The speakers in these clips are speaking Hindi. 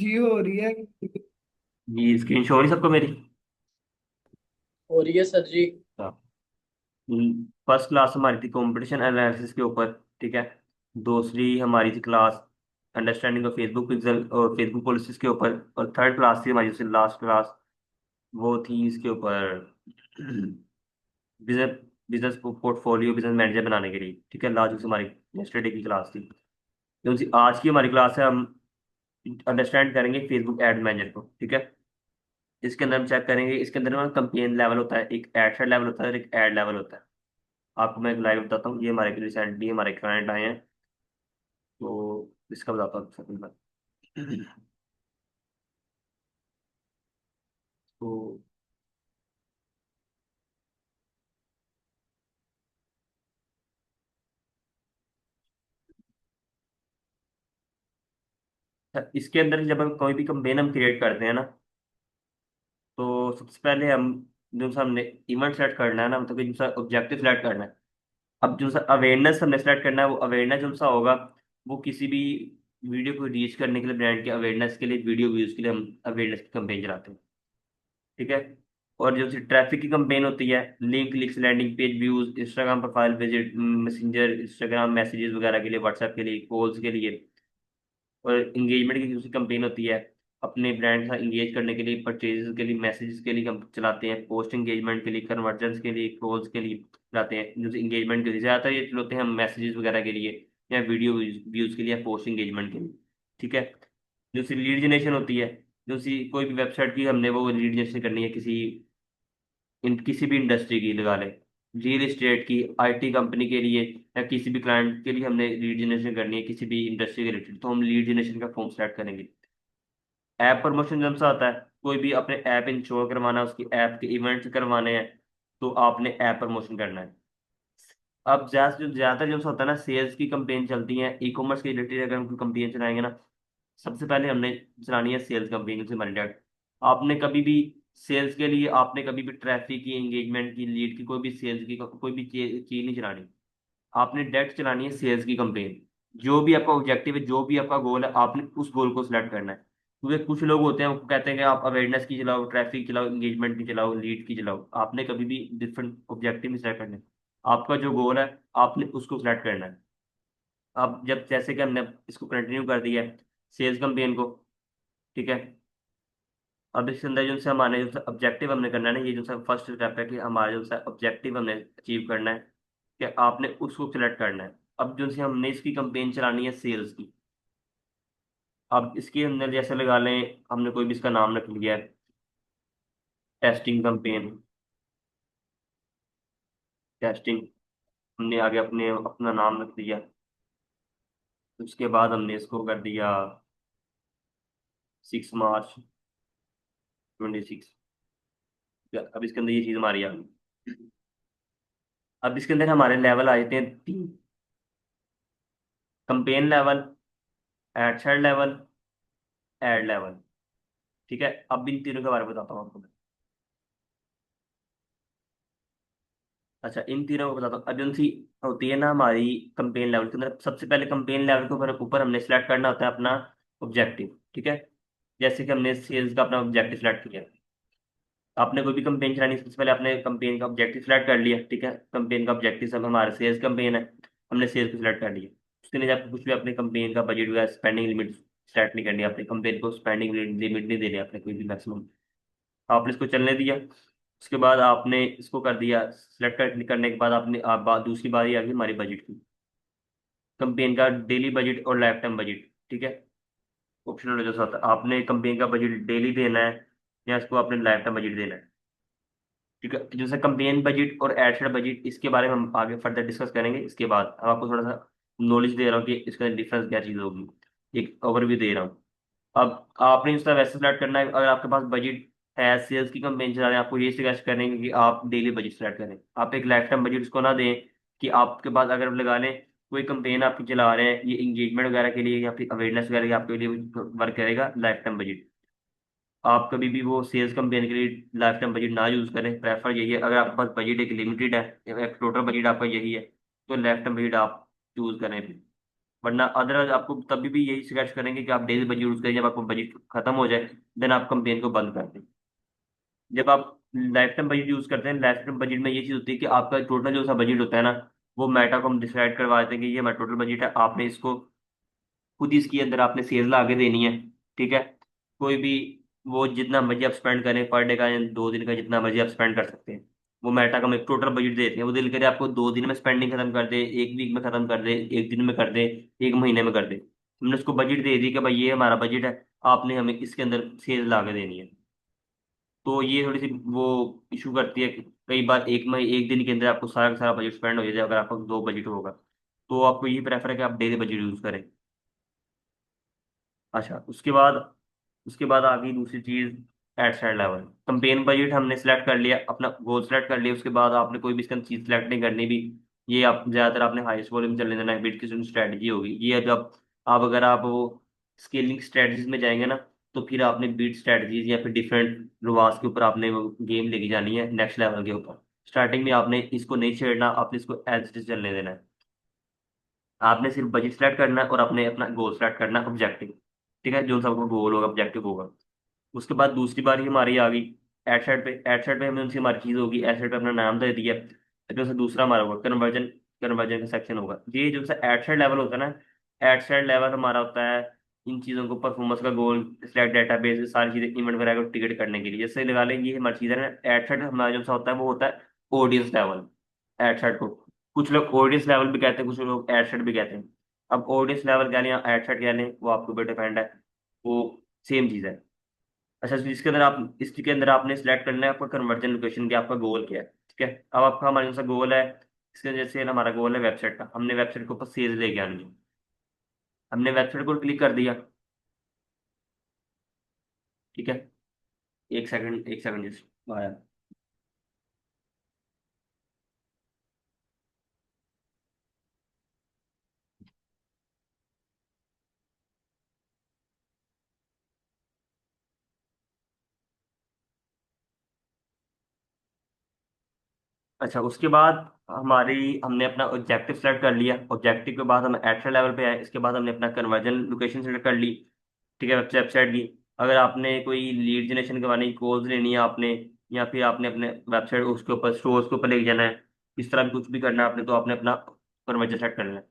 जी हो रही है। जी स्क्रीन शो हो रही सबको मेरी। हो रही है सर जी। फर्स्ट क्लास हमारी थी कंपटीशन एनालिसिस के ऊपर। ठीक है। दूसरी हमारी थी class understanding of Facebook pixel और फेसबुक पॉलिसीज के ऊपर। और थर्ड क्लास थी हमारी सबसे लास्ट क्लास, वो थी इसके ऊपर business business portfolio business manager बनाने के लिए। ठीक है, लास्ट हमारी yesterday की क्लास थी। जो सी आज की हमारी क्लास है, हम अंडरस्टैंड करेंगे फेसबुक एड मैनेजर को। ठीक है। इसके अंदर हम चेक करेंगे, इसके अंदर हमारा कंपेन लेवल होता है, एक एड सेट लेवल होता है और एक एड लेवल होता है। आपको मैं एक लाइव बताता हूँ, ये हमारे रिसेंटली हमारे क्लाइंट आए हैं, तो इसका बताता हूँ सेकंड में। तो इसके अंदर जब हम कोई भी कंपेन हम क्रिएट करते हैं ना, तो सबसे पहले हम जो सा हमने इवेंट सेलेक्ट करना है ना, मतलब कि जो सा ऑब्जेक्टिव सेलेक्ट करना है। अब जो सा अवेयरनेस हमने सेलेक्ट करना है, वो अवेयरनेस जो सा होगा, वो किसी भी वीडियो को रीच करने के लिए, ब्रांड के अवेयरनेस के लिए, वीडियो व्यूज के लिए हम अवेयरनेस की कंपेन चलाते हैं। ठीक है। और जो ट्रैफिक की कंपेन होती है, link clicks landing page views, Instagram profile visit, Messenger Instagram messages वगैरह के लिए, व्हाट्सएप के लिए, कॉल्स के लिए। और इंगेजमेंट की दूसरी कंपेन होती है, अपने ब्रांड के साथ इंगेज करने के लिए, परचेजेस के लिए, मैसेजेस के लिए हम चलाते हैं, पोस्ट इंगेजमेंट के लिए, कन्वर्जन्स के लिए, कॉल्स के लिए चलाते हैं। जैसे इंगेजमेंट के लिए ज़्यादातर ये चलाते हैं हम मैसेजेस वगैरह के लिए, या वीडियो व्यूज के लिए, या पोस्ट इंगेजमेंट के लिए। ठीक है। दूसरी लीड जनरेशन होती है। दूसरी कोई भी वेबसाइट की हमने वो लीड जनरेशन करनी है, किसी भी इंडस्ट्री की लगा ले, रियल एस्टेट की, आईटी कंपनी के लिए, या किसी भी क्लाइंट के लिए हमने लीड जनरेशन करनी है किसी भी इंडस्ट्री के रिलेटेड, तो हम लीड जनरेशन का फॉर्म स्टार्ट करेंगे। ऐप प्रमोशन जब से आता है, कोई भी अपने ऐप इंश्योर करवाना है, उसकी ऐप के इवेंट्स करवाने हैं, तो आपने ऐप प्रमोशन करना है। अब ज्यादातर जब से होता है ना, सेल्स की कंपेन चलती है, ई कॉमर्स के रिलेटेड अगर हम कंपेन चलाएंगे ना, सबसे पहले हमने चलानी है सेल्स कंपेन से रिलेटेड। आपने कभी भी सेल्स के लिए, आपने कभी भी ट्रैफिक की, एंगेजमेंट की, लीड की, कोई भी सेल्स की कोई भी चीज नहीं चलानी। आपने डायरेक्ट चलानी है सेल्स की कंपेन। जो भी आपका ऑब्जेक्टिव है, जो भी आपका गोल है, आपने उस गोल को सिलेक्ट करना है। क्योंकि कुछ लोग होते हैं वो कहते हैं कि आप अवेयरनेस की चलाओ, ट्रैफिक चलाओ, एंगेजमेंट की चलाओ, लीड की चलाओ। आपने कभी भी डिफरेंट ऑब्जेक्टिव नहीं सिलेक्ट करने। आपका जो गोल है, आपने उसको सिलेक्ट करना है। अब जब जैसे कि हमने इसको कंटिन्यू कर दिया है, सेल्स कंपेन को। ठीक है। अब इसके अंदर जो से हमारे जो ऑब्जेक्टिव हमने करना है ना, ये जो सा फर्स्ट स्टेप है कि हमारा जो सा ऑब्जेक्टिव हमने अचीव करना है, कि आपने उसको सिलेक्ट करना है। अब जो से हमने इसकी कंपेन चलानी है सेल्स की। अब इसके अंदर जैसे लगा लें, हमने कोई भी इसका नाम रख लिया है, टेस्टिंग कंपेन। टेस्टिंग हमने आगे अपने अपना नाम रख दिया। उसके बाद हमने इसको कर दिया 6 मार्च 26। अब इसके अंदर ये चीज हमारी आ गई। अब इसके अंदर हमारे लेवल आ जाते हैं तीन: campaign level, ad set level, ad level. ठीक है। अब इन तीनों के बारे में बताता हूँ आपको मैं। अच्छा, इन तीनों को बताता हूँ। अब जो सी होती है ना हमारी कंपेन लेवल के अंदर, सबसे पहले कंपेन लेवल के ऊपर ऊपर हमने सेलेक्ट करना होता है अपना ऑब्जेक्टिव। ठीक है। जैसे कि हमने सेल्स का अपना ऑब्जेक्टिव सेलेक्ट किया, आपने कोई भी कंपेन चलानी है, सबसे पहले आपने कंपेन का ऑब्जेक्टिव सेलेक्ट कर लिया। ठीक है। कंपेन का ऑब्जेक्टिव सब हमारा सेल्स कंपेन है, हमने सेल्स को सिलेक्ट कर लिया। उसके लिए आपको कुछ भी अपने कंपेन का बजट वगैरह, स्पेंडिंग लिमिट सेलेक्ट नहीं करनी, अपने कंपेन को स्पेंडिंग लिमिट नहीं देनी, आपने कोई भी मैक्सिमम। आपने इसको चलने दिया। उसके बाद आपने इसको कर दिया सिलेक्ट करने के बाद आपने दूसरी बारी आ गई हमारी बजट की। कंपेन का डेली बजट और लाइफ टाइम बजट। ठीक है। ऑप्शनल जो होता है, आपने कंपेन का बजट डेली देना है, या इसको आपने लाइफ टाइम बजट देना है। ठीक है। जैसे कंपेन बजट और एड बजट, इसके बारे में हम आगे फर्दर डिस्कस करेंगे। इसके बाद हम आपको थोड़ा सा नॉलेज दे रहा हूँ कि इसका डिफरेंस क्या चीज़ होगी, एक ओवरव्यू दे रहा हूँ। अब आपने इसका वैसे सेलेक्ट करना है, अगर आपके पास बजट है, सेल्स की कंपेन चला रहे हैं, आपको ये सजेस्ट करेंगे कि आप डेली बजट सेलेक्ट करें। आप एक लाइफ टाइम बजट उसको ना दें, कि आपके पास अगर आप लगा लें कोई कंपेन आपकी चला रहे हैं, ये इंगेजमेंट वगैरह के लिए या फिर अवेयरनेस वगैरह के आपके लिए वर्क करेगा लाइफ टाइम बजट। आप कभी भी वो सेल्स कंपेन के लिए लाइफ टाइम बजट ना यूज करें। प्रेफर यही है, अगर आपके पास बजट एक लिमिटेड है, एक टोटल बजट आपका यही है, तो लाइफ टाइम बजट आप चूज करें फिर। वरना अदरवाइज आपको तभी भी यही सजेस्ट करेंगे कि आप डेली बजट यूज करें, जब आपको बजट खत्म हो जाए देन आप कंपेन को बंद कर दें। जब आप लाइफ टाइम बजट यूज करते हैं, लाइफ टाइम बजट में ये चीज होती है कि आपका टोटल जो सा बजट होता है ना, वो मेटा को हम डिसाइड करवा देते हैं कि ये हमारा टोटल बजट है, आपने इसको खुद इसके अंदर आपने सेल ला के देनी है। ठीक है, कोई भी वो जितना मर्जी आप स्पेंड करें पर डे का या 2 दिन का, जितना मर्जी आप स्पेंड कर सकते हैं। वो मेटा का हम एक टोटल बजट देते हैं, वो दिल करे आपको 2 दिन में स्पेंडिंग खत्म कर दे, एक वीक में खत्म कर दे, एक दिन में कर दे, एक महीने में कर दे, हमने उसको बजट दे दी कि भाई ये हमारा बजट है, आपने हमें इसके अंदर सेल ला के देनी है। तो ये थोड़ी सी वो इशू करती है कि कई बार एक दिन के अंदर आपको सारा का सारा बजट स्पेंड हो जाए, अगर आपका दो बजट होगा। तो आपको यही प्रेफर है कि आप डेली बजट यूज करें। अच्छा, उसके बाद आ गई दूसरी चीज, ad set level. Campaign budget हमने सेलेक्ट कर लिया, अपना गोल सेलेक्ट कर लिया, उसके बाद आपने कोई भी इसका चीज सेलेक्ट नहीं करनी भी। ये आप ज्यादातर आपने हाईएस्ट वॉल्यूम चलने देना है, बिट की जो स्ट्रेटजी होगी ये। जब आप अगर आप वो स्केलिंग स्ट्रेटजीज में जाएंगे ना, तो फिर आपने बीट स्ट्रेटजीज या फिर डिफरेंट रुआस के ऊपर आपने वो गेम लेके जानी है नेक्स्ट लेवल के ऊपर। स्टार्टिंग में आपने इसको नहीं छेड़ना, आपने इसको एज इट इज चलने देना है। आपने सिर्फ बजट सेलेक्ट करना है और अपने अपना गोल सेलेक्ट करना है, ऑब्जेक्टिव। ठीक है, जो सबका गोल होगा ऑब्जेक्टिव होगा। उसके बाद दूसरी बारी हमारी आ गई एडसेट पे। एडसेट पे हमने उनसे हमारी चीज होगी, एडसेट पे अपना नाम दे दिया। जो सा दूसरा हमारा होगा कन्वर्जन, कन्वर्जन का सेक्शन होगा। ये जो सा एडसेट लेवल होता है ना, एडसेट लेवल हमारा होता है इन चीज़ों को, परफॉर्मेंस का गोल, सिलेक्ट डाटाबेस, सारी चीज़ें इवेंट वगैरह को टिकट करने के लिए। जैसे लगा लें ये हमारी चीज़ है ना, एडसेट हमारा जो सा होता है वो होता है ऑडियंस लेवल। एडसेट को कुछ लोग ऑडियंस लेवल भी कहते हैं, कुछ लोग एडसेट भी कहते हैं। अब ऑडियंस लेवल कह लें या एडसेट कह लें, वो आपके ऊपर डिपेंड है, वो सेम चीज़ है। अच्छा, तो इसके अंदर आपने सिलेक्ट करना है आपका कन्वर्जन लोकेशन, क्या आपका गोल क्या है। ठीक है, अब आपका हमारे पास गोल है, इसके जैसे हमारा गोल है वेबसाइट का, हमने वेबसाइट के ऊपर सेल्स लेके आनी है। हमने वेबसाइट को क्लिक कर दिया। ठीक है, एक सेकंड एक सेकंड जस्ट आया। अच्छा, उसके बाद हमने अपना ऑब्जेक्टिव सेलेक्ट कर लिया। ऑब्जेक्टिव के बाद हम एक्शन लेवल पे आए, इसके बाद हमने अपना कन्वर्जन लोकेशन सेलेक्ट कर ली। ठीक है, वेबसाइट की अगर आपने कोई लीड जनरेशन करवानी, कॉल्स लेनी है आपने, या फिर आपने अपने वेबसाइट उसके ऊपर स्टोर्स के ऊपर लेके जाना है, इस तरह भी कुछ भी करना है आपने, तो आपने अपना कन्वर्जन सेट करना है।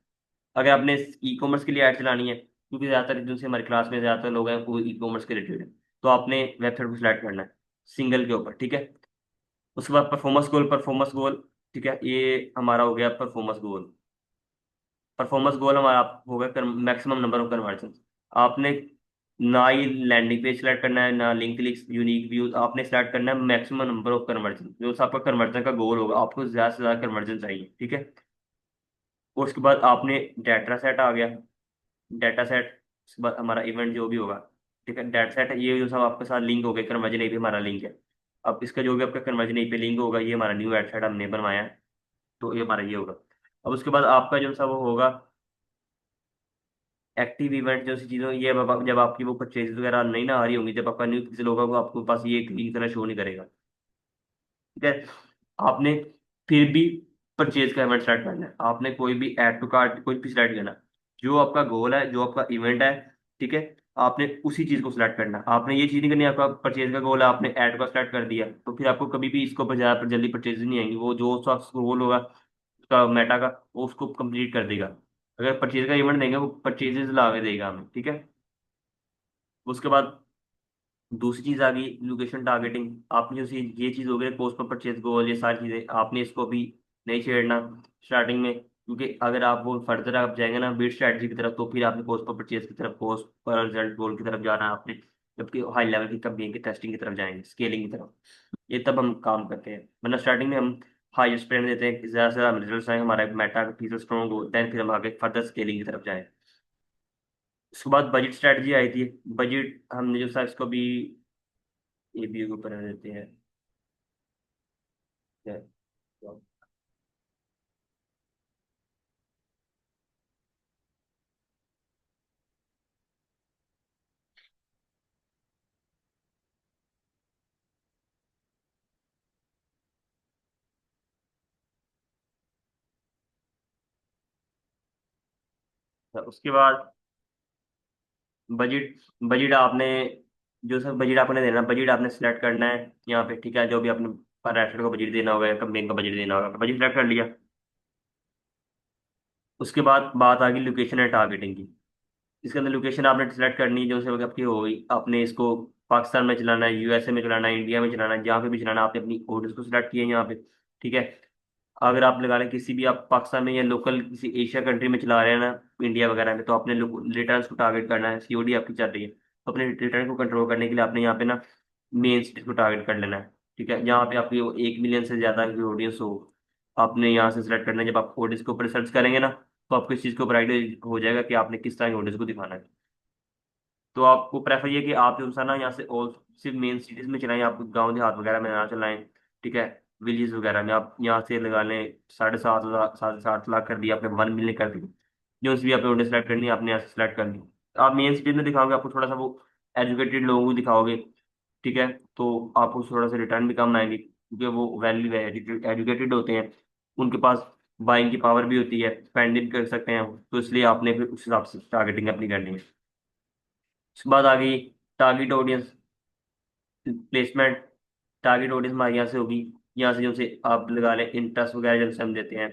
अगर आपने ई कॉमर्स के लिए ऐड चलानी है, क्योंकि ज़्यादातर जिनसे हमारी क्लास में ज़्यादातर लोग हैं वो ई कॉमर्स के रिलेटेड है, तो आपने वेबसाइट को सिलेक्ट करना है सिंगल के ऊपर। ठीक है, उसके बाद परफॉर्मेंस गोल। ठीक है, ये हमारा हो गया परफॉर्मेंस गोल। परफॉर्मेंस गोल हमारा हो गया मैक्सिमम नंबर ऑफ कन्वर्जन। आपने ना ही लैंडिंग पेज सेलेक्ट करना है, ना लिंक क्लिक्स, यूनिक व्यूज, आपने सेलेक्ट करना है मैक्सिमम नंबर ऑफ कन्वर्जन। जो सा आपका कन्वर्जन का गोल होगा, आपको ज्यादा से ज्यादा कन्वर्जन चाहिए। ठीक है, और उसके बाद आपने डाटा सेट आ गया, डाटा सेट। उसके बाद हमारा इवेंट जो भी होगा। ठीक है, डाटा सेट ये जो सब आपके साथ लिंक हो गए, कन्वर्जन भी हमारा लिंक है। अब इसका जो भी आपका कन्वर्जन पे लिंक होगा, ये हमारा न्यू डाटा सेट हमने बनवाया है, तो ये हमारा ये होगा। अब उसके बाद आपका जो सा वो होगा एक्टिव इवेंट, जो सी चीज़ों ये जब आपकी वो परचेज वगैरह नहीं ना आ रही होंगी, जब आपका न्यू पिक्सल होगा, वो आपके पास ये क्लीन तरह शो नहीं करेगा। ठीक है, आपने फिर भी परचेज का इवेंट स्टार्ट करना है, आपने कोई भी ऐड टू कार्ट कोई भी सिलेक्ट करना। जो आपका गोल है, जो आपका इवेंट है, ठीक है, आपने उसी चीज को सिलेक्ट करना है। आपने ये चीज नहीं करनी, आपका परचेज का गोल है, आपने ऐड का सिलेक्ट कर दिया, तो फिर आपको कभी भी इसको पर ज्यादा पर जल्दी परचेज नहीं आएंगी। वो जो सा गोल होगा उसका मेटा का, वो उसको कंप्लीट कर देगा। अगर परचेज का इवेंट देंगे, वो परचेजेस ला के देगा हमें। ठीक है, उसके बाद दूसरी चीज आ गई लोकेशन टारगेटिंग। आपने जो ये चीज हो गई पोस्ट पर परचेज गोल, ये सारी चीजें आपने इसको भी नहीं छेड़ना स्टार्टिंग में, क्योंकि अगर आप वो फर्दर आप जाएंगे ना बीट स्ट्रेटजी की तरफ, तो फिर आपने पोस्ट पर परचेज की तरफ, पोस्ट पर रिजल्ट गोल की तरफ जाना है आपने। जबकि हाई लेवल की कंपनी की टेस्टिंग की तरफ जाएंगे, स्केलिंग की तरफ, ये तब हम काम करते हैं। वरना स्टार्टिंग में हम हाई स्प्रेड देते हैं कि ज्यादा से ज्यादा रिजल्ट आए, हमारा मेटा फीचर स्ट्रॉन्ग हो, देन फिर हम आगे फर्दर स्केलिंग की तरफ जाएं। उसके बाद बजट स्ट्रेटजी आई थी। बजट हमने जो सा इसको भी एबीओ के ऊपर रहने देते हैं। Yeah. उसके बाद बजट बजट आपने जो सब बजट आपने देना, बजट आपने सेलेक्ट करना है यहाँ पे, ठीक है। जो भी आपने पर रेस्टोरेंट को बजट देना होगा, कंपनी का बजट देना होगा, बजट सेलेक्ट कर लिया। उसके बाद बात आ गई लोकेशन एंड टारगेटिंग की। इसके अंदर लोकेशन आपने सेलेक्ट करनी है, जो से आपकी हो गई। आपने इसको पाकिस्तान में चलाना है, यूएसए में चलाना है, इंडिया में चलाना है, जहाँ पे भी चलाना है, आपने अपनी ऑडियंस को सिलेक्ट किया है यहाँ पे, ठीक है। अगर आप लगा लें किसी भी आप पाकिस्तान में या लोकल किसी एशिया कंट्री में चला रहे हैं ना, इंडिया वगैरह में, तो आपने रिटर्न को टारगेट करना है। सीओडी आपकी चल रही है, तो अपने रिटर्न को कंट्रोल करने के लिए आपने यहाँ पे ना मेन सिटी को टारगेट कर लेना है, ठीक है। जहाँ पे आपकी 1 मिलियन से ज्यादा की ऑडियंस हो, आपने यहाँ से सिलेक्ट करना है। जब आप ऑडियंस के ऊपर सर्च करेंगे ना, तो आपको इस चीज़ के ऊपर आइडिया हो जाएगा कि आपने किस तरह की ऑडियंस को दिखाना है। तो आपको प्रेफर ये कि आप जो सा ना यहाँ से और सिर्फ मेन सिटीज में चलाएं, आप गांव देहात वगैरह में ना चलाएं, ठीक है। विलेज वगैरह में आप यहाँ से लगा लें 7.5 लाख, 7.5 लाख कर दिया आपने, 1 मिलियन कर दी। जो भी आपने ऑडियंस सेलेक्ट करनी है आपने यहाँ से सेलेक्ट कर ली। आप मेन सिटीज में दिखाओगे, आपको थोड़ा सा वो एजुकेटेड लोगों को दिखाओगे, ठीक है। तो आपको थोड़ा सा रिटर्न भी कम आएंगे, क्योंकि वो वैल्यू एजुकेटेड होते हैं, उनके पास बाइंग की पावर भी होती है, स्पेंडिंग कर सकते हैं वो। तो इसलिए आपने फिर उस हिसाब से टारगेटिंग अपनी करनी है। उसके बाद आ गई target audience placement. Target audience हमारे यहाँ से होगी, यहाँ से जो से आप लगा लें इंटरेस्ट वगैरह जब से हम देते हैं,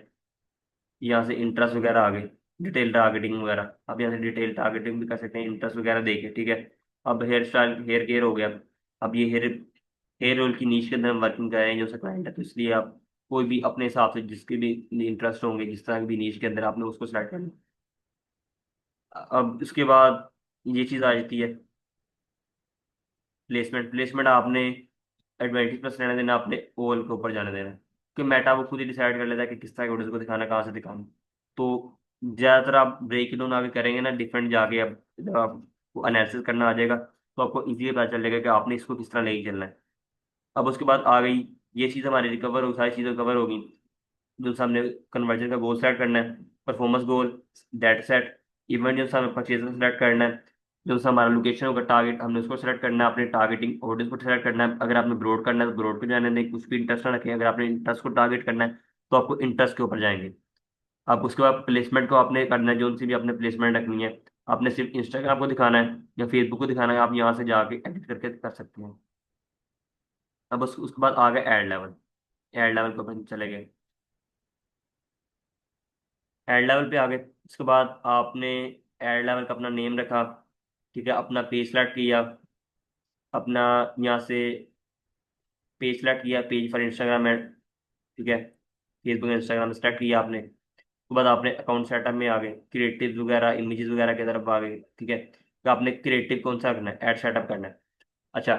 यहाँ से इंटरेस्ट वगैरह आ गए, डिटेल टारगेटिंग वगैरह। आप यहाँ से डिटेल टारगेटिंग भी कर सकते हैं इंटरेस्ट वगैरह देके, ठीक है। अब हेयर स्टाइल, हेयर केयर हो गया। अब ये हेयर हेयर ऑयल की नीश के अंदर हम वर्किंग कर रहे हैं जो सा क्लाइंट है, तो इसलिए आप कोई भी अपने हिसाब से जिसके भी इंटरेस्ट होंगे, जिस तरह की भी नीश के अंदर, आपने उसको सिलेक्ट करना। अब इसके बाद ये चीज़ आ जाती है प्लेसमेंट। प्लेसमेंट आपने एडवांटेज प्लस रहने देना, आपने ओवल के ऊपर जाने देना है, कि मेटा वो खुद ही डिसाइड कर लेता है कि किस तरह के ऑडियंस को दिखाना, कहाँ से दिखाना। तो ज़्यादातर आप ब्रेक इवन आगे करेंगे ना डिफरेंट जाके, अब जब आपको एनालिसिस करना आ जाएगा, तो आपको इजीली पता चलेगा कि आपने इसको किस तरह लेके चलना है। अब उसके बाद आ गई ये चीज़ हमारी रिकवर हो, सारी चीज़ें कवर होगी। जो सामने कन्वर्जन का गोल सेट करना है, परफॉर्मेंस गोल, डेटा सेट, इवेंट जो सा हमें परचेज सेलेक्ट करना है, जो सा हमारा लोकेशन होगा टारगेट, हमने उसको सेलेक्ट करना है, अपने टारगेटिंग ऑडियंस को सेलेक्ट करना है। अगर आपने ब्रॉड करना है तो ब्रॉड पे जाने दें, कुछ भी इंटरेस्ट ना रखें। अगर आपने इंटरेस्ट को टारगेट करना है तो आपको इंटरेस्ट के ऊपर जाएंगे। आप उसके बाद प्लेसमेंट को आपने करना है, जो सी भी आपने प्लेसमेंट रखनी है, आपने सिर्फ इंस्टाग्राम को दिखाना है या फेसबुक को दिखाना है, आप यहाँ से जाके एडिट करके कर सकते हैं। अब उसके बाद आ गया एड लेवल। एड लेवल पे अपन चले गए, एड लेवल पे आ गए। उसके बाद आपने एड लेवल का अपना नेम रखा, ठीक है। अपना पेज सेलेक्ट किया, अपना यहाँ से पेज सेलेक्ट किया, पेज फॉर इंस्टाग्राम है, ठीक है। फेसबुक इंस्टाग्राम सेलेक्ट किया आपने। उसके बाद आपने अकाउंट सेटअप में आ गए, क्रिएटिव वगैरह इमेजेस वगैरह की तरफ आ गए, ठीक है। तो आपने क्रिएटिव कौन सा करना है, ऐड सेटअप करना है। अच्छा,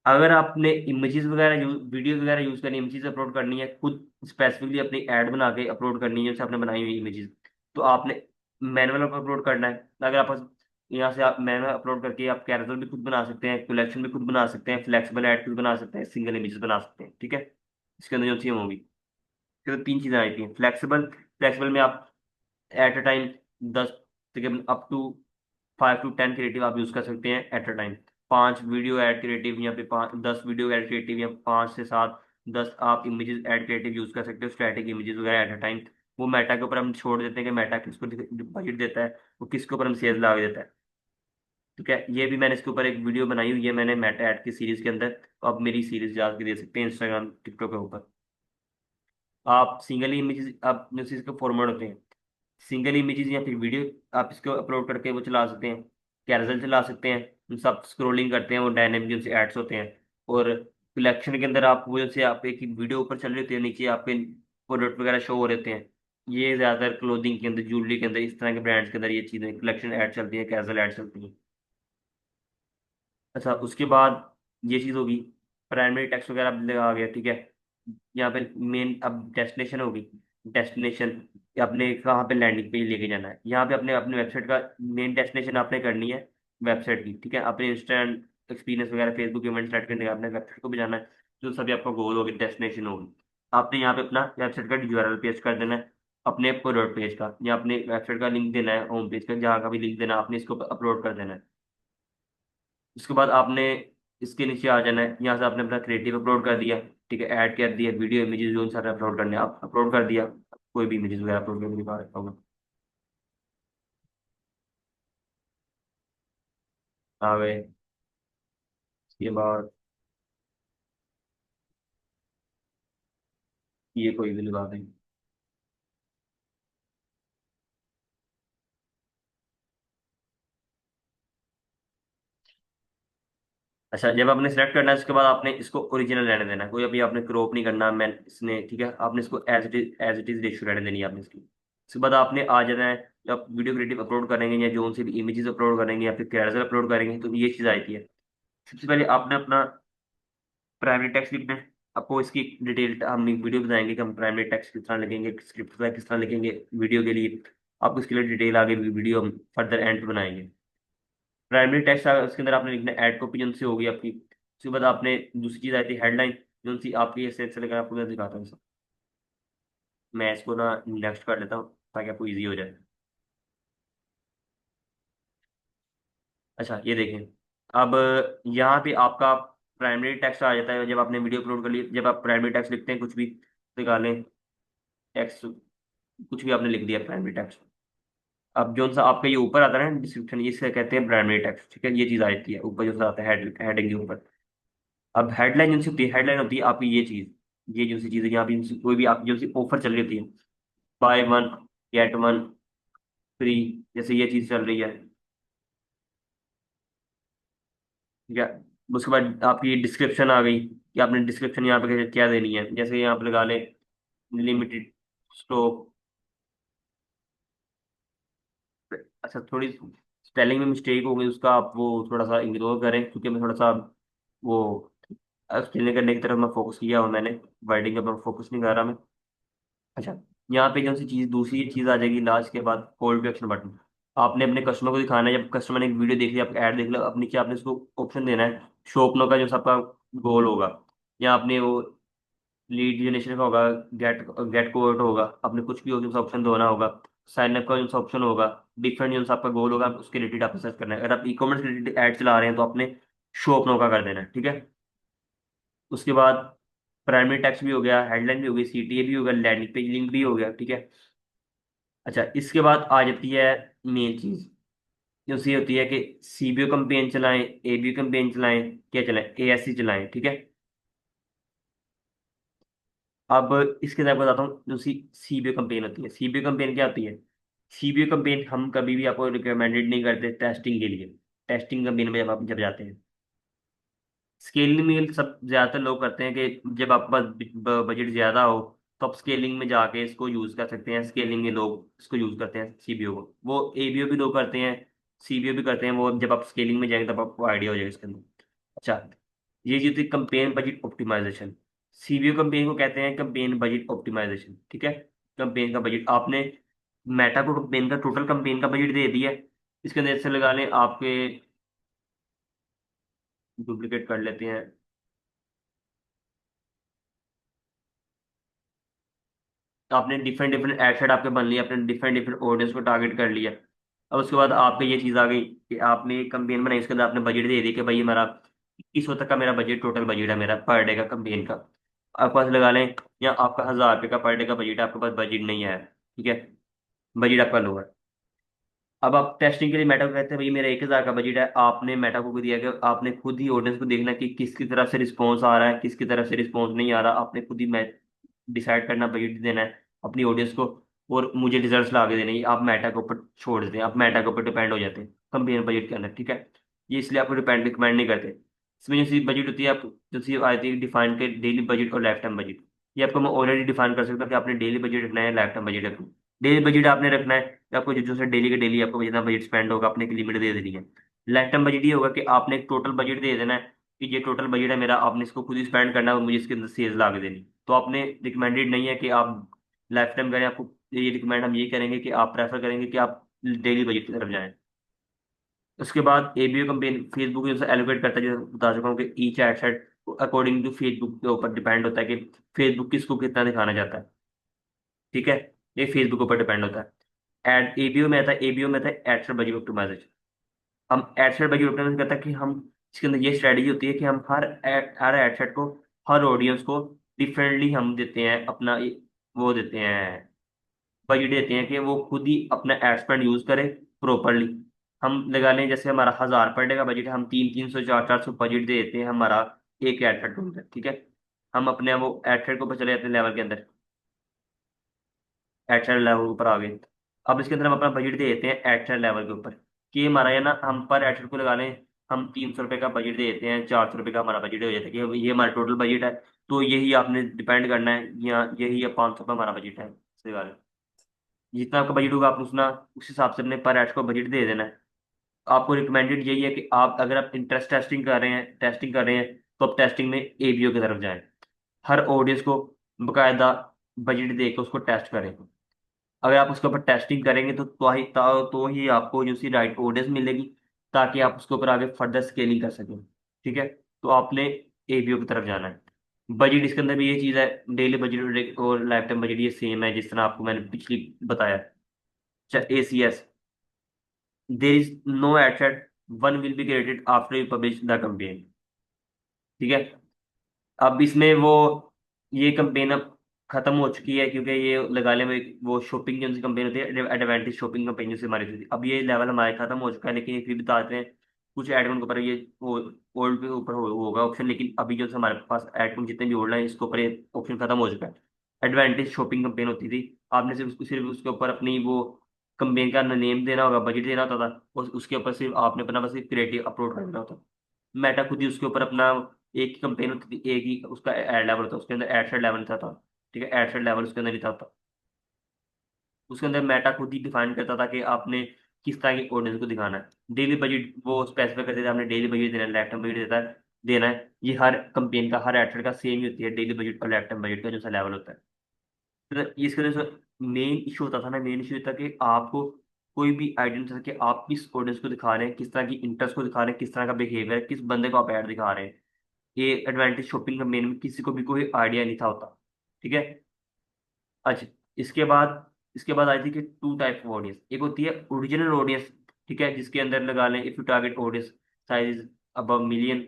अगर आपने इमेजेस वगैरह वीडियो वगैरह यूज करनी है, इमेजेस अपलोड करनी है, खुद स्पेसिफिकली अपनी ऐड बना के अपलोड करनी है जैसे आपने बनाई हुई इमेजेस, तो आपने मैनुअल अपलोड करना है। अगर आप यहाँ से आप मैनुअल अपलोड करके आप कैरोसेल भी खुद बना सकते हैं, कलेक्शन भी खुद बना सकते हैं, फ्लेक्सिबल ऐड खुद बना सकते हैं, सिंगल इमेजेस बना सकते हैं, ठीक है। इसके अंदर जो थीम होगी, फिर 3 चीज़ें आई थी। फ्लेक्सिबल, फ्लेक्सिबल में आप एट अ टाइम 10 तकरीबन अप टू 5 to 10 क्रिएटिव आप यूज कर सकते हैं at a time. 5 video add creative या फिर 10 वीडियो ऐड क्रिएटिव, या 5 से 7 10 आप इमेजेस ऐड क्रिएटिव यूज कर सकते हो, स्टैटिक इमेजेस वगैरह एट अ टाइम। वो मेटा के ऊपर हम छोड़ देते हैं कि मेटा किसको बजट देता है, वो किसके ऊपर हम सेल्स लगा देता है, ठीक है। ये भी मैंने इसके ऊपर एक वीडियो बनाई हुई है मैंने मेटा ऐड की सीरीज के अंदर, तो आप मेरी सीरीज जाके दे सकते हैं इंस्टाग्राम टिकटॉक के ऊपर। आप सिंगल इमेजेस, आप जैसे इसके फॉर्मेट होते हैं, सिंगल इमेजेस या फिर वीडियो, आप इसको अपलोड करके वो चला सकते हैं, कैरोसेल चला सकते हैं। उन सब स्क्रोलिंग करते हैं, वो डायनेमिक जिनसे एड्स होते हैं। और कलेक्शन के अंदर आप वो जैसे आप एक वीडियो ऊपर चल रही होती है, नीचे आपके प्रोडक्ट वगैरह शो हो रहे हैं। ये ज़्यादातर क्लोथिंग के अंदर, ज्वेलरी के अंदर, इस तरह के ब्रांड्स के अंदर ये चीज़ें कलेक्शन ऐड चलती है, कैजुअल ऐड चलती हैं। अच्छा, उसके बाद ये चीज़ होगी, प्राइमरी टेक्स्ट वगैरह अब लगा गया, ठीक है। यहाँ पे मेन अब डेस्टिनेशन होगी। डेस्टिनेशन अपने कहाँ पे लैंडिंग पेज लेके जाना है, यहाँ पे अपने अपने वेबसाइट का मेन डेस्टिनेशन आपने करनी है वेबसाइट की, ठीक है। अपने इंस्टेंट एक्सपीरियंस वगैरह फेसबुक इवेंट सेट करने का अपने वेबसाइट को भी जाना है, जो सभी आपका गोल होगी, डेस्टिनेशन होगी। आपने यहाँ पे अपना वेबसाइट का यूआरएल पेस्ट कर देना है, अपने प्रोडक्ट पेज का, या अपने वेबसाइट का लिंक देना है, होम पेज का जहाँ का भी लिंक देना है, आपने इसको अपलोड कर देना है। उसके बाद आपने इसके नीचे आ जाना है, यहाँ से आपने अपना क्रिएटिव अपलोड कर दिया, ठीक है। ऐड कर दिया, वीडियो इमेजेस जो सारे अपलोड करने हैं, आप अपलोड कर दिया। कोई भी इमेजेस वगैरह अपलोड करके दिखा रखा होगा। आ गए। इसके बाद ये कोई भी लगा दें। अच्छा, जब आपने सेलेक्ट करना है उसके बाद आपने इसको ओरिजिनल रहने देना है, कोई अभी आपने क्रॉप नहीं करना। मैं इसने ठीक है, आपने इसको एज इट इज रेशियो रहने देनी है आपने इसकी। उसके बाद आपने आ जाना है, जब आप वीडियो क्रिएटिव अपलोड करेंगे या जो से भी इमेजेस अपलोड करेंगे या फिर कैरेक्टर अपलोड करेंगे तो ये चीज़ आती है। सबसे पहले आपने अपना प्राइमरी टेक्स्ट लिखना है। आपको इसकी डिटेल हम एक वीडियो बताएंगे कि हम प्राइमरी टेक्स्ट किस तरह लिखेंगे, स्क्रिप्ट का किस तरह लिखेंगे वीडियो के लिए। आपको इसके लिए डिटेल आगे वीडियो हम फर्दर एंड पे बनाएंगे। प्राइमरी टेक्स्ट उसके अंदर आपने लिखना है, एड कॉपी जो सी होगी आपकी। उसके बाद आपने दूसरी चीज़ आई थी हेडलाइन, जो सी आपकी ऐसे ऐसे लेकर आपको मैं दिखाता हूँ। मैं इसको ना नेक्स्ट कर लेता हूँ ताकि आपको ईजी हो जाए। अच्छा ये देखें, अब यहाँ पे आपका प्राइमरी टेक्स्ट आ जाता है जब आपने वीडियो अपलोड कर ली। जब आप प्राइमरी टेक्स्ट लिखते हैं कुछ भी निकालें टेक्स्ट, कुछ भी आपने लिख दिया प्राइमरी टेक्स्ट। अब जो सा आपका ये ऊपर आता है ना डिस्क्रिप्शन, इससे कहते हैं प्राइमरी टेक्स्ट। ठीक है, ये चीज़ आती है ऊपर जो सा आता है हेडिंग के ऊपर। अब हेडलाइन जो सी होती है, हेडलाइन होती है आपकी ये चीज़, ये जो सी चीज़ है यहाँ पे कोई भी आप जो सी ऑफर चल रही होती है, by one get one free, जैसे ये चीज़ चल रही है। ठीक है, उसके बाद आपकी डिस्क्रिप्शन आ गई कि आपने डिस्क्रिप्शन यहाँ पे क्या देनी है। जैसे यहाँ पे लगा लें लिमिटेड स्टॉक। अच्छा, थोड़ी स्पेलिंग में मिस्टेक हो गई उसका, आप वो थोड़ा सा इग्नोर करें क्योंकि मैं थोड़ा सा वो एक्सप्लेन करने की तरफ मैं फोकस किया हूँ मैंने, वर्डिंग पर फोकस नहीं कर रहा मैं। अच्छा, यहाँ पे जो सी चीज़ दूसरी चीज़ आ जाएगी लास्ट के बाद, कॉल टू एक्शन बटन। आपने अपने कस्टमर को दिखाना है, जब कस्टमर ने एक वीडियो देख लिया, आपका ऐड देख लिया, अब नीचे आपने उसको ऑप्शन देना है शॉपनो का जो सबका गोल होगा, या आपने वो लीड जनरेशन का होगा, गेट गेट कोवर्ट होगा, आपने कुछ भी हो ऑप्शन देना होगा। साइन अप का जो सा ऑप्शन होगा, डिफरेंट जो सा आपका गोल होगा उसके रिलेटेड आपको सर्च करना है। अगर आप ई कॉमर्स रिलेटेड ऐड चला रहे हैं तो आपने शॉपनो का कर देना है। ठीक है, उसके बाद प्राइमरी टेक्स्ट भी हो गया, हेडलाइन भी हो गई, सीटीए भी हो गया, लैंडिंग पेज लिंक भी हो गया। ठीक है। अच्छा, इसके बाद आ जाती है मेन चीज, जो सी होती है कि सीबीओ कैंपेन चलाएं, एबीओ कैंपेन चलाएं, क्या चलाएं, एएससी चलाएं। ठीक है, अब इसके साथ बताता हूँ जो सी सीबीओ कैंपेन होती है। सीबीओ कैंपेन क्या होती है? सीबीओ कैंपेन हम कभी भी आपको रिकमेंडेड नहीं करते टेस्टिंग के लिए। टेस्टिंग कैंपेन में जब आप जब जाते हैं, स्केलिंग में सब ज्यादातर लोग करते हैं कि जब आपके पास बजट ज्यादा हो तो आप स्केलिंग में जाके इसको यूज कर सकते हैं। स्केलिंग में लोग इसको यूज करते हैं सीबीओ को, वो एबीओ भी लोग करते हैं, सीबीओ भी करते हैं। वो जब आप स्केलिंग में जाएंगे तब आपको आइडिया हो जाएगा इसके अंदर। अच्छा, ये जो थी campaign budget optimization, CBO campaign को कहते हैं कंपेन बजट ऑप्टिमाइजेशन। ठीक है, कंपेन का बजट आपने मेटा को कंपेन का टोटल कंपेन का बजट दे दिया है। इसके अंदर से लगा लें आपके, डुप्लीकेट कर लेते हैं, तो आपने डिफरेंट डिफरेंट एड आपके बन लिए, आपने डिफरेंट डिफरेंट ऑडियंस को टारगेट कर लिया। अब उसके बाद आपके ये चीज़ आ गई कि आपने एक कंपेन बनाई, उसके अंदर आपने बजट दे दी कि भाई हमारा 2100 तक का मेरा बजट, टोटल बजट है मेरा पर डे का कंपेन का। आपके पास लगा लें या आपका 1000 रुपये का पर डे का बजट है, आपके पास बजट नहीं है। ठीक है, बजट आपका लो है। अब आप टेस्टिंग के लिए मेटा को कहते हैं भाई मेरा 1000 का बजट है। आपने मेटा को भी दिया कि आपने खुद ही ऑडियंस को देखना कि किसकी तरफ से रिस्पॉन्स आ रहा है, किसकी तरफ से रिस्पॉन्स नहीं आ रहा। आपने खुद ही डिसाइड करना, बजट देना है अपनी ऑडियंस को, और मुझे रिजल्ट्स ला के देने हैं। आप मेटा के ऊपर छोड़ देते हैं, आप मेटा के ऊपर डिपेंड हो जाते हैं कंपेनियन बजट के अंदर। ठीक है, ये इसलिए आपको डिपेंड रिकमेंड नहीं करते। इसमें जो सी बजट होती है, आप जो सी आती है डिफाइन के डेली बजट और लाइफ टाइम बजट, ये आपको मैं ऑलरेडी डिफाइन कर सकता हूँ कि आपने डेली बजट रखना है, लाइफ टाइम बजट रखना है। डेली बजट आपने रखना है कि आपको जो से डेली के डेली आपको जितना बजट स्पेंड होगा आपने एक लिमिट दे देनी है। लाइफ टाइम बजट ये होगा कि आपने एक टोटल बजट दे देना है कि ये टोटल बजट है मेरा, आपने इसको खुद ही स्पेंड करना है और मुझे इसके अंदर सेल्स ला के देनी। तो आपने रिकमेंडेड नहीं है कि आप लाइफ टाइम करें। आपको ये रिकमेंड हम ये करेंगे कि आप प्रेफर करेंगे कि आप डेली बजट की तरफ जाएं। उसके बाद एबीओ कंपेन फेसबुक जैसे एलोकेट करता है, जैसे बता चुका हूँ कि each ad set according to Facebook के ऊपर डिपेंड होता है कि फेसबुक किसको कितना दिखाना चाहता है। ठीक है, ये फेसबुक के ऊपर डिपेंड होता है। एड एबीओ में आता है, एबीओ में आता है एड सेट बजट ऑप्टिमाइजेशन। हम एड सेट बजट ऑप्टिमाइजेशन करता है कि हम इसके अंदर ये स्ट्रेटेजी होती है कि हम हर एड सेट को, हर ऑडियंस को डिफरेंटली हम देते हैं अपना वो देते हैं बजट देते हैं कि वो खुद ही अपना एड स्पेंड यूज करे प्रॉपरली। हम लगा लें जैसे हमारा 1000 पर डे का बजट है, हम 300 400 बजट दे देते हैं हमारा एक एड ढूंढते हैं, ठीक है। हम अपने वो एड के ऊपर चले जाते हैं लेवल के अंदर, एड लेवल के ऊपर आ गए। अब इसके अंदर हम अपना बजट दे देते हैं एड लेवल के ऊपर, कि हमारा है ना, हम पर एड को लगा लें, हम 300 रुपये का बजट दे देते हैं, 400 रुपये का हमारा बजट हो जाता है कि ये हमारा टोटल बजट है। तो यही आपने डिपेंड करना है, या यही है 500 रुपये हमारा बजट है, सही बात है। जितना आपका बजट होगा आप उतना उस हिसाब से अपने पर एड को बजट दे देना है। आपको रिकमेंडेड यही है कि आप अगर आप इंटरेस्ट टेस्टिंग कर रहे हैं, तो आप टेस्टिंग में एबीओ की तरफ जाएं। हर ऑडियंस को बकायदा बजट देकर उसको टेस्ट करें। अगर आप उसके ऊपर टेस्टिंग करेंगे तो ही आपको जो सी राइट ऑडियंस मिलेगी, ताकि आप उसके ऊपर आगे फर्दर स्केलिंग कर सकें, ठीक है। तो आपने एबीओ की तरफ जाना है। बजट इसके अंदर भी ये चीज़ है, डेली बजट और लाइफ टाइम बजट ये सेम है, जिस तरह आपको मैंने पिछली बताया। ACS, there is no asset, one will be created after you publish the campaign, ठीक है। अब इसमें वो ये कंपेन अब खत्म हो चुकी है, क्योंकि ये लगा ले में वो शॉपिंग जो उनकी कंपेन होती है, एडवांटेज शॉपिंग कंपेन जो से हमारी थी, अब ये लेवल हमारे खत्म हो चुका है। लेकिन ये फिर भी बताते हैं कुछ एडमिन के ऊपर ये ओल्ड के ऊपर होगा ऑप्शन, लेकिन अभी जो हमारे पास एडमिन जितने भी ओल्ड है इसके ऊपर ये ऑप्शन खत्म हो चुका है। एडवांटेज शॉपिंग कंपेन होती थी, आपने सिर्फ उसके ऊपर अपनी वो कंपेन का नेम देना होगा, बजट देना होता था, और उसके ऊपर सिर्फ आपने अपना बस क्रिएटिव अपलोड करना होता। मेटा खुद ही उसके ऊपर अपना एक ही कंपेन होती थी, एक ही उसका एड लेवल होता, उसके अंदर एड सेट लेवल था, ठीक है। एड सेट लेवल उसके अंदर नहीं था। उसके अंदर मेटा खुद ही डिफाइन करता था कि आपने किस तरह की ऑडियंस को दिखाना है। डेली बजट वो स्पेसिफाई करते थे, आपने डेली बजट देना है, लाइफ टाइम बजट देना है। ये हर कंपेन का, हर एड सेट का सेम ही होती है, डेली बजट और लाइफ टाइम बजट का जो सा लेवल होता है। तो इसके वजह से मेन इशू होता था ना, मेन इशू था कि आपको कोई भी आइडिया नहीं था कि आप किस ऑडियंस को दिखा रहे हैं, किस तरह की इंटरेस्ट को दिखा रहे हैं, किस तरह का बिहेवियर है, किस बंदे को आप ऐड दिखा रहे हैं। ये एडवांटेज शॉपिंग का मेन में किसी को भी कोई आइडिया नहीं था होता, ठीक है। अच्छा, इसके बाद आई थी कि टू टाइप ऑफ ऑडियंस, एक होती है ओरिजिनल ऑडियंस, ठीक है, जिसके अंदर लगा लें if you target audience size above million,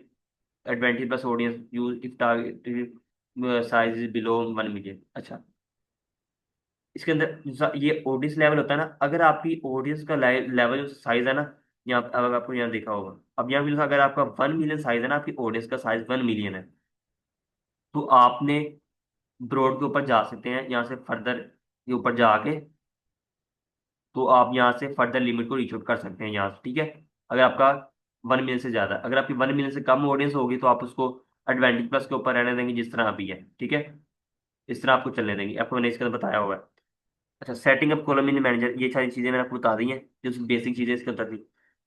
advantage plus audience use if target size is below 1 million. अच्छा, इसके अंदर ये ऑडियंस लेवल होता है ना, अगर आपकी ऑडियंस का लेवल जो साइज है ना, यहाँ अगर आपको यहाँ देखा होगा, अब यहाँ भी अगर आपका 1 मिलियन साइज है ना, आपकी ऑडियंस का साइज 1 मिलियन है, तो आपने ब्रॉड के ऊपर जा सकते हैं यहाँ से फर्दर, ये ऊपर जाके, तो आप यहाँ से फर्दर लिमिट को रीच आउट कर सकते हैं यहाँ से, ठीक है। अगर आपका 1 मिलियन से ज़्यादा, अगर आपकी 1 मिलियन से कम ऑडियंस होगी तो आप उसको एडवांटेज प्लस के ऊपर रहने देंगे, जिस तरह अभी है, ठीक है। इस तरह आपको चलने देंगे, आपको मैंने इसके अंदर बताया होगा। अच्छा, setting up column in manager, ये सारी चीज़ें मैंने आपको बता दी हैं, जो बेसिक चीज़ें इसके अंदर थी,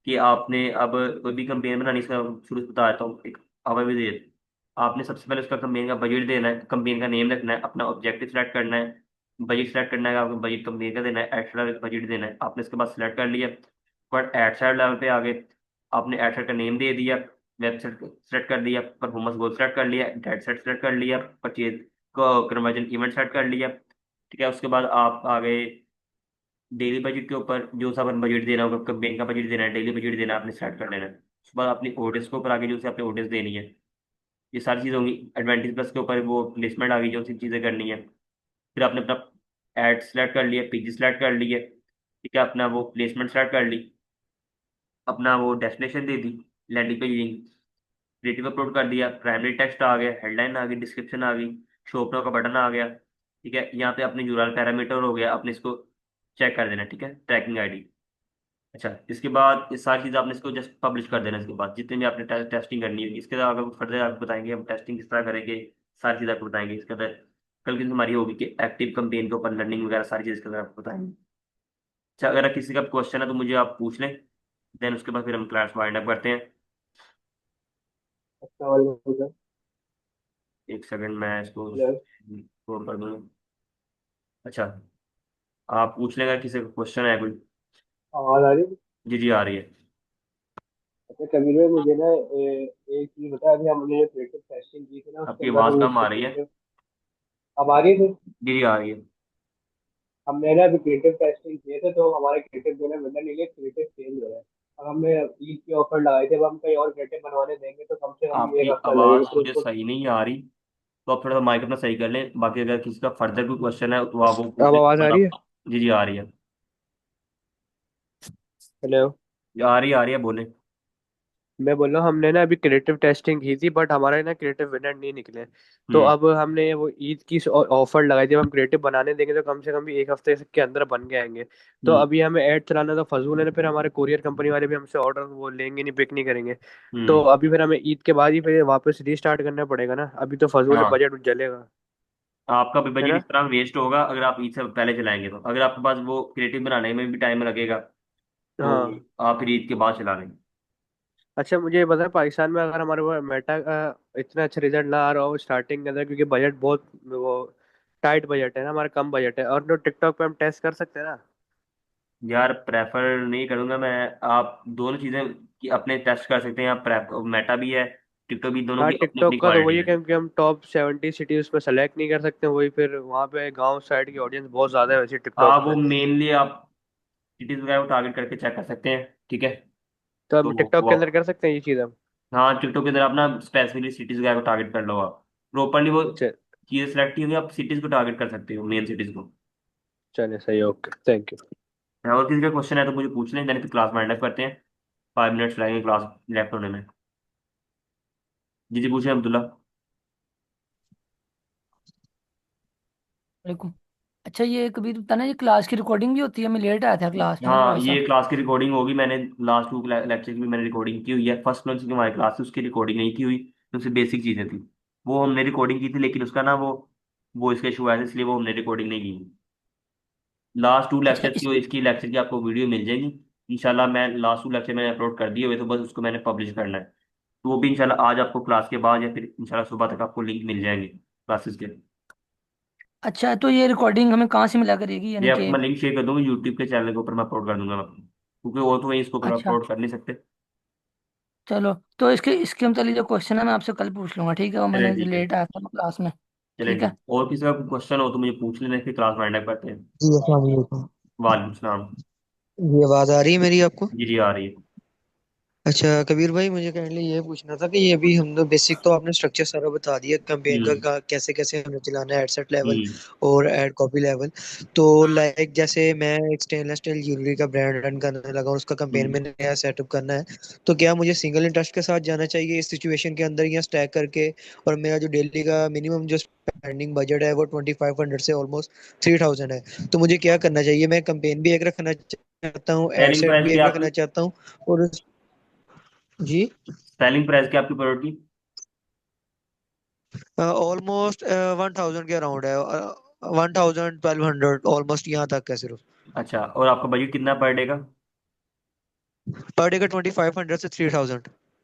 कि आपने अब कोई भी कंपेन बनानी, इसका शुरू से बता देता हूँ, एक हवा भी दे, आपने सबसे पहले उसका कंपेन का बजट देना है, कंपेन का नेम रखना है, अपना ऑब्जेक्टिव सेलेक्ट करना है, बजट सेलेक्ट करना है, आपको बजट कंपेन का देना है, एक्स्ट्रा बजट देना है, आपने इसके बाद सेलेक्ट कर लिया। बट एड साइड लेवल पे आ गए, आपने एड साइड का नेम दे दिया, वेबसाइट सेलेक्ट कर दिया, परफॉर्मेंस गोल सेलेक्ट कर लिया, डेट सेट सेलेक्ट कर लिया, परचेज को कन्वर्जन इवेंट सेलेक्ट कर लिया, ठीक है। उसके बाद आप आ गए डेली बजट के ऊपर, जो सा अपन बजट देना होगा, कंपेन का बजट देना है, डेली बजट देना है, आपने सेलेक्ट कर लेना है। उसके बाद अपनी ऑडियंस के ऊपर आगे जो से अपनी ऑडियंस देनी है, ये सारी चीज़ होंगी। एडवांटेज प्लस के ऊपर वो प्लेसमेंट आ गई, जो सी चीज़ें करनी है। फिर आपने अपना एड सेलेक्ट कर लिया, पेज सेलेक्ट कर लिए, ठीक है, अपना वो प्लेसमेंट सेलेक्ट कर ली, अपना वो डेस्टिनेशन दे दी, landing page link, creative upload कर दिया, प्राइमरी टेक्स्ट आ गया, हेडलाइन आ गई, डिस्क्रिप्शन आ गई, शो नाउ का बटन आ गया, ठीक है। यहाँ पे अपने यूआरएल पैरामीटर हो गया, आपने इसको चेक कर देना, ठीक है, ट्रैकिंग आईडी। अच्छा, इसके बाद ये सारी चीज़ आपने इसको जस्ट पब्लिश कर देना। इसके बाद जितने भी आपने टेस्टिंग करनी है, इसके बाद अगर फर्दर आपको बताएंगे हम टेस्टिंग किस तरह करेंगे, सारी चीज़ आपको बताएंगे इसके अंदर। कल की हमारी होगी कि एक्टिव कंपेन के ऊपर लर्निंग वगैरह सारी चीज़ इसके अंदर आपको बताएंगे। अच्छा, अगर किसी का क्वेश्चन है तो मुझे आप पूछ लें, देन उसके बाद फिर हम क्लास वाइंड अप करते हैं। अस्सलाम वालेकुम सर। एक सेकंड, मैं इसको हेलो। फोन कर दूँ। अच्छा, आप पूछ लेंगे किसी का क्वेश्चन है कोई। आवाज आ रही है? जी जी, आ रही है। अच्छा कबीर भाई, मुझे ना एक चीज बता, अभी हमने जो क्रिएटिव टेस्टिंग की थी ना, उसके आपकी अंदर आवाज़ हम कम उसको आ रही है। क्रिएटिव, अब आ रही है सर? जी जी, आ रही है। हमने ना अभी क्रिएटिव टेस्टिंग किए थे, तो हमारे क्रिएटिव जो है बदलने के लिए क्रिएटिव चेंज हो रहा है। अब हमने ईद के ऑफर लगाए थे, अब हम कहीं और क्रिएटिव बनवाने देंगे तो कम से कम भी एक आपकी हफ्ता आवाज़ लगेगा, फिर मुझे उसको। सही नहीं आ रही, तो आप थोड़ा सा माइक अपना सही कर लें। बाकी अगर किसी का फर्दर कोई क्वेश्चन है तो आप वो पूछ अब लें, आवाज आ बाद रही है? आप। जी जी, आ रही है। हेलो। आ रही है, बोले। मैं बोल रहा हूँ हमने ना अभी क्रिएटिव टेस्टिंग की थी, बट हमारे ना क्रिएटिव विनर नहीं निकले। तो हम्म। अब हमने वो ईद की ऑफर लगाई थी, अब हम क्रिएटिव बनाने देंगे तो कम से कम भी एक हफ्ते के अंदर बन के आएंगे। तो हम्म। अभी हमें ऐड चलाना तो फजूल है ना, फिर हमारे कोरियर कंपनी वाले भी हमसे ऑर्डर वो लेंगे नहीं, पिक नहीं करेंगे। तो हम्म। अभी फिर हमें ईद के बाद ही फिर वापस रीस्टार्ट करना पड़ेगा ना, अभी तो फजूल है, हाँ, बजट जलेगा। आपका भी है बजट ना। इस तरह वेस्ट होगा अगर आप ईद से पहले चलाएंगे। तो अगर आपके पास वो क्रिएटिव बनाने में भी टाइम लगेगा, तो हाँ। आप फिर ईद के बाद चला लेंगे। अच्छा मुझे ये पता है, पाकिस्तान में अगर हमारे वो मेटा का इतना अच्छा रिजल्ट ना आ रहा हो स्टार्टिंग के अंदर, क्योंकि बजट बहुत वो टाइट बजट है ना, हमारा कम बजट है, और जो टिकटॉक पे हम टेस्ट कर सकते हैं ना। यार प्रेफर नहीं करूंगा मैं। आप दोनों चीजें कि अपने टेस्ट कर सकते हैं। आप मेटा भी है, टिकटॉक भी, दोनों हाँ की अपनी अपनी टिकटॉक का तो क्वालिटी वही है, है। क्योंकि हम टॉप 70 सिटीज उसमें सेलेक्ट नहीं कर सकते, वही फिर वहाँ पे गांव साइड की ऑडियंस बहुत ज्यादा है वैसे टिकटॉक आप वो पे। मेनली आप सिटीज वगैरह को टारगेट करके चेक कर सकते हैं, ठीक है। तो तो हम टिकटॉक वो के अंदर कर सकते हैं ये चीज़ हम। हाँ, टिकटॉक के अंदर आप ना स्पेसिफिकली सिटीज वगैरह को टारगेट कर लो। आप प्रॉपरली वो च- चीजें सेलेक्ट की होंगी, आप सिटीज को टारगेट कर सकते हो, मेन सिटीज को। चले सही, ओके थैंक यू। और किसी का क्वेश्चन है तो मुझे पूछ लें, देन फिर क्लास में अप करते हैं। 5 मिनट्स लगेंगे क्लास लेफ्ट होने में। जी जी, पूछे अब्दुल्ला। वालेकुम। अच्छा ये कभी बताना, ये क्लास की रिकॉर्डिंग भी होती है? मैं लेट आया था क्लास में ना हाँ, थोड़ा ये सा। क्लास की रिकॉर्डिंग होगी। मैंने लास्ट 2 लेक्चर की भी मैंने रिकॉर्डिंग की हुई है। फर्स्ट क्लास की हमारी क्लास थी, उसकी रिकॉर्डिंग नहीं की हुई, उससे बेसिक चीज़ें थी। वो हमने रिकॉर्डिंग की थी, लेकिन उसका ना वो इसका इशू आया था, इसलिए वो हमने रिकॉर्डिंग नहीं की। लास्ट टू अच्छा लेक्चर इस की इसकी लेक्चर की आपको वीडियो मिल जाएगी इंशाल्लाह। मैं लास्ट 2 लेक्चर मैंने अपलोड कर दिए हुए, तो बस उसको मैंने पब्लिश करना है। तो वो भी इंशाल्लाह आज आपको क्लास के बाद या फिर इंशाल्लाह सुबह तक आपको लिंक मिल जाएंगे क्लासेस के। अच्छा तो ये रिकॉर्डिंग हमें कहाँ से मिला करेगी, ये यानी आपको कि? मैं लिंक शेयर कर दूंगा यूट्यूब के चैनल के ऊपर, मैं अपलोड कर दूंगा मैं, क्योंकि वो तो वहीं इसको ऊपर अच्छा अपलोड कर नहीं सकते। चलो, तो इसके इसके मतलब जो क्वेश्चन है मैं आपसे कल पूछ लूंगा, ठीक है? वो चलिए मैंने ठीक है। लेट आया था क्लास में। चलिए ठीक है। ठीक, और किसी का क्वेश्चन हो तो मुझे पूछ लेना, फिर क्लास वाइंड अप करते हैं। जी अस्सलाम वालेकुम। वालेकुम सलाम। ये आवाज़ आ रही है मेरी आपको? जी जी, आ रही है। अच्छा कबीर भाई, मुझे काइंडली ये पूछना था कि ये अभी हमने बेसिक तो आपने स्ट्रक्चर सारा बता दिया कैंपेन हम्म। का कैसे कैसे हमें चलाना है, एडसेट लेवल हम्म। और एड कॉपी लेवल। तो लाइक जैसे मैं एक स्टेनलेस स्टील ज्वेलरी का ब्रांड रन करने लगा और उसका कैंपेन हम्म। में नया सेटअप करना है, तो क्या मुझे सिंगल इंटरेस्ट के साथ जाना चाहिए इस सिचुएशन के अंदर, या स्टैक करके? और मेरा जो डेली का मिनिमम जो स्पेंडिंग बजट है वो 2500 से ऑलमोस्ट 3000 है, तो मुझे क्या करना चाहिए? मैं कैंपेन भी एक रखना चाहता हूँ, सेलिंग एडसेट प्राइस भी क्या एक आपकी? रखना चाहता हूँ, और जी सेलिंग प्राइस क्या आपकी प्रोडक्ट की? ऑलमोस्ट 1000 के अराउंड है, 1000 1200 ऑलमोस्ट यहाँ तक है सिर्फ। अच्छा, और आपका बजट कितना पर डे का? पर डे का 2500 से 3000।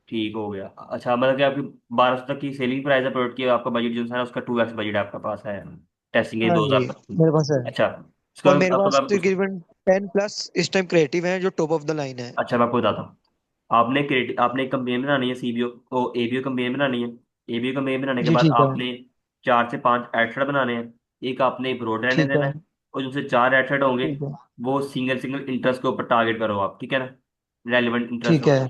ठीक हो गया। अच्छा, मतलब कि आपकी 1200 तक की सेलिंग प्राइस है प्रोडक्ट की, आपका बजट जो है उसका 2x बजट आपका पास है टेस्टिंग के हाँ 2000 जी, तक की। मेरे पास है। अच्छा, और उसका मेरे पास आपका उसका तकरीबन 10+ इस टाइम क्रिएटिव है जो टॉप ऑफ द लाइन है। अच्छा, मैं आपको बताता हूँ। आपने एक कंपेन बनानी है, सीबीओ ओ एबीओ कंपेन बनानी है। एबीओ कंपेन बनाने के जी बाद ठीक है। आपने 4 से 5 एडसेट बनाने हैं। एक आपने ब्रॉड रहने ठीक देना है। है, और जिनसे 4 एडसेट होंगे ठीक है। वो सिंगल सिंगल इंटरेस्ट के ऊपर टारगेट करो आप, ठीक है ना। रेलिवेंट इंटरेस्ट ठीक हो, है।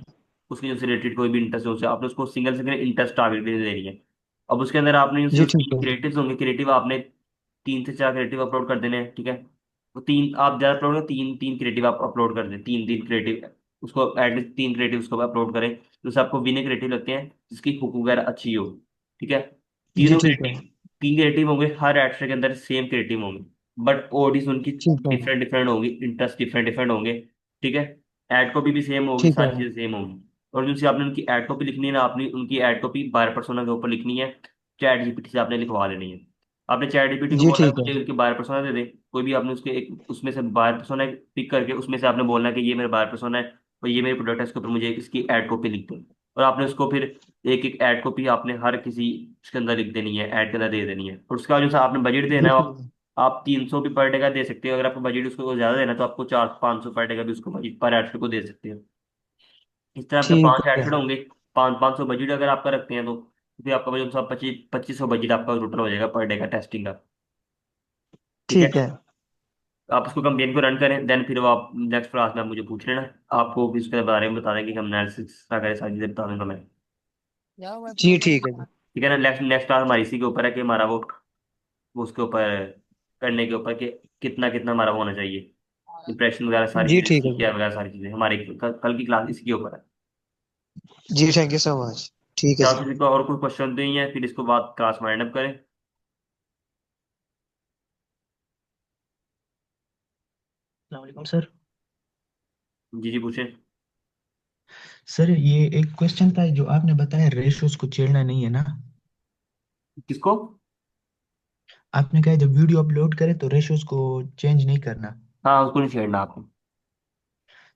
उसके जो रिलेटेड कोई भी इंटरेस्ट हो, आपने उसको सिंगल सिंगल इंटरेस्ट टारगेट दे देनी है। अब उसके अंदर आपने जो जी उसकी ठीक है। क्रिएटिव होंगे, क्रिएटिव आपने 3 से 4 क्रिएटिव अपलोड कर देने हैं, ठीक है। वो तीन आप ज्यादा अपलोड करें, तीन तीन क्रिएटिव आप अपलोड कर दें, तीन तीन क्रिएटिव उसको एटलीस्ट 3 क्रिएटिव उसको अपलोड करें, जैसे आपको विनर क्रिएटिव लगते हैं जिसकी हुक वगैरह अच्छी हो, ठीक है। जी तीनों ठीक है। क्रिएटिव 3 क्रिएटिव होंगे, हर एक्टर के अंदर सेम क्रिएटिव होंगे, बट ओडीज उनकी ठीक है। डिफरेंट डिफरेंट होंगी, इंटरेस्ट डिफरेंट डिफरेंट होंगे, ठीक है। एड कॉपी भी सेम होगी, ठीक है। सारी चीजें सेम होंगी। और जिनसे आपने उनकी एड कॉपी लिखनी है ना, आपने उनकी एड कॉपी 12 पर्सोना के ऊपर लिखनी है। चैट जीपीटी से आपने लिखवा लेनी है। आपने चैट जीपीटी को जी बोलना है ठीक है। मुझे उनकी 12 पर्सोना दे दे, कोई भी आपने उसके एक उसमें से 12 पर्सोना पिक करके उसमें से आपने बोलना है कि ये मेरा 12 पर्सोना है और ये मेरे प्रोडक्ट है, इसके ऊपर मुझे इसकी एड कॉपी लिख दो। और आपने उसको फिर एक एक एड कॉपी आपने हर किसी उसके अंदर लिख देनी है, एड के अंदर दे देनी है। और उसका जो सा आपने बजट देना जी है, ठीक आप है। आप 300 भी पर डे का दे सकते हो। अगर आपको बजट उसको ज्यादा देना है तो आपको 400 500 पर डे का भी उसको बजट पर एड को दे सकते हो। इस तरह आपके ठीक 5 एड है। होंगे, 500 बजट अगर आपका रखते हैं तो फिर आपका बजट सब 2500 बजट आपका टोटल हो जाएगा पर डे का टेस्टिंग का, ठीक है। ठीक है। आप उसको कंपेन को रन करें, देन फिर वो आप नेक्स्ट क्लास में आप मुझे पूछ लेना। आपको भी उसके बारे में बता दें कि हम एनालिसिस वगैरह सारी चीजें बता दूंगा मैं, क्या हुआ जी प्रॉब्लम? ठीक है। ठीक है ना। नेक्स्ट नेक्स्ट क्लास हमारी इसी के ऊपर है कि हमारा वो उसके ऊपर करने के ऊपर कि कितना कितना हमारा वो होना चाहिए, इंप्रेशन वगैरह सारी जी चीजें, ठीक है सीखिया वगैरह सारी चीजें, हमारी कल की क्लास इसके ऊपर है। जी, थैंक यू सो मच। ठीक है क्या सर। किसी को और कोई क्वेश्चन नहीं है, फिर इसको बाद क्लास वाइंड अप करें। अस्सलाम वालेकुम सर। जी जी पूछें। सर ये एक क्वेश्चन था, जो आपने बताया रेशियोज को छेड़ना नहीं है ना। किसको? आपने कहा जब वीडियो अपलोड करें तो रेशियोज को चेंज नहीं करना। हाँ उसको नहीं छेड़ना आपको।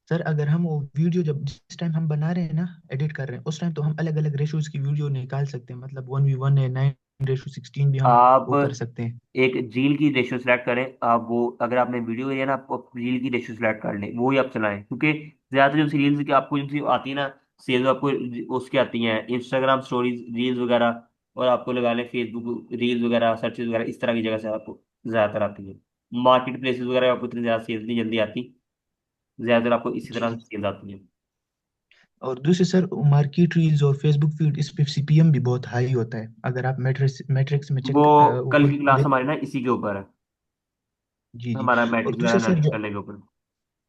सर अगर हम वो वीडियो जब जिस टाइम हम बना रहे हैं ना, एडिट कर रहे हैं, उस टाइम तो हम अलग अलग रेशियोज की वीडियो निकाल सकते हैं, मतलब 1:1 है, 9:16 भी हम आप वो कर सकते हैं। एक रील की रेशियो सेलेक्ट करें आप, वो अगर आपने वीडियो लिया ना, आपको रील की रेशियो सेलेक्ट कर लें, वो ही आप चलाएं, क्योंकि ज्यादा जो रील्स की आपको जो आती है ना सेल, आपको उसकी आती हैं इंस्टाग्राम स्टोरीज रील्स वगैरह, और आपको लगा लें फेसबुक रील्स वगैरह, सर्चेज वगैरह, इस तरह की जगह से आपको ज्यादातर आती है। मार्केट प्लेसेस वगैरह आपको इतनी ज्यादा सेल्स नहीं जल्दी आती, ज्यादातर आपको इसी तरह जी। से सेल्स आती है। और दूसरे सर, मार्केट रील्स और फेसबुक फीड, इस पे सीपीएम भी बहुत हाई होता है, अगर आप मैट्रिक्स मैट्रिक्स में वो चेक वो कल की क्वेश्चन क्लास देख। हमारी ना इसी के ऊपर है, जी जी। हमारा और मैट्रिक्स वगैरह दूसरा सर एनालिसिस जो, करने के ऊपर।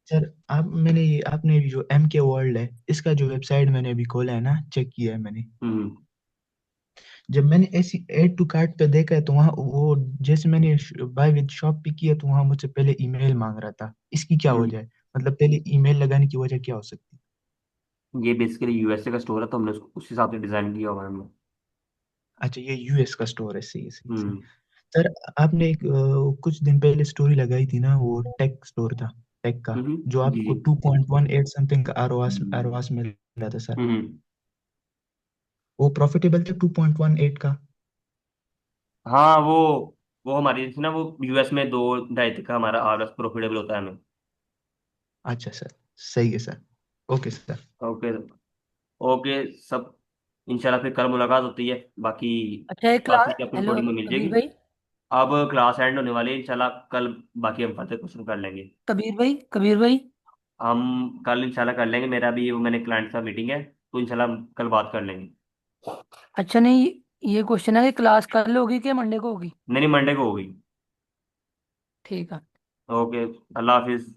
सर आप मैंने ये आपने जो एम के वर्ल्ड है, इसका जो वेबसाइट मैंने अभी खोला है ना, चेक किया है मैंने। हम्म। जब मैंने ऐसी ऐड टू कार्ट पे देखा है तो वहाँ वो, जैसे मैंने बाय विद शॉप पे किया तो वहाँ मुझसे पहले ईमेल मांग रहा था। इसकी क्या हम्म। वजह है, मतलब पहले ईमेल लगाने की वजह क्या हो सकती ये बेसिकली यूएसए का स्टोर है, तो हमने उस हिसाब से डिजाइन किया हुआ है हमने। है? अच्छा, ये यूएस का स्टोर है, सही है सही है, सही। हम्म। सर आपने एक कुछ दिन पहले स्टोरी लगाई थी ना, वो टेक स्टोर था, टेक का, जो जी आपको जी। 2.18 समथिंग का आरओएस आरओएस मिल रहा था सर। हम्म। वो प्रॉफिटेबल था 2.18 का? हाँ वो हमारी जैसे ना, वो यूएस में 2 ढाई तक का हमारा आरएस प्रॉफिटेबल होता है हमें। अच्छा सर, सही है sir. Okay sir. Okay. Okay सब। इंशाल्लाह फिर कल मुलाकात होती है, बाकी अच्छा एक क्लास, क्लासेस की आपको हेलो रिकॉर्डिंग में मिल कबीर जाएगी। भाई। अब क्लास एंड होने वाली है इंशाल्लाह, कल बाकी हम फर्दर क्वेश्चन कर लेंगे। कबीर भाई, कबीर भाई। हम कल इंशाल्लाह कर लेंगे, मेरा भी वो मैंने क्लाइंट का मीटिंग है, तो इंशाल्लाह हम कल बात कर लेंगे। अच्छा नहीं, ये क्वेश्चन है कि क्लास कल होगी कि मंडे को होगी? नहीं नहीं, मंडे को होगी। ठीक है। ओके। अल्लाह हाफिज।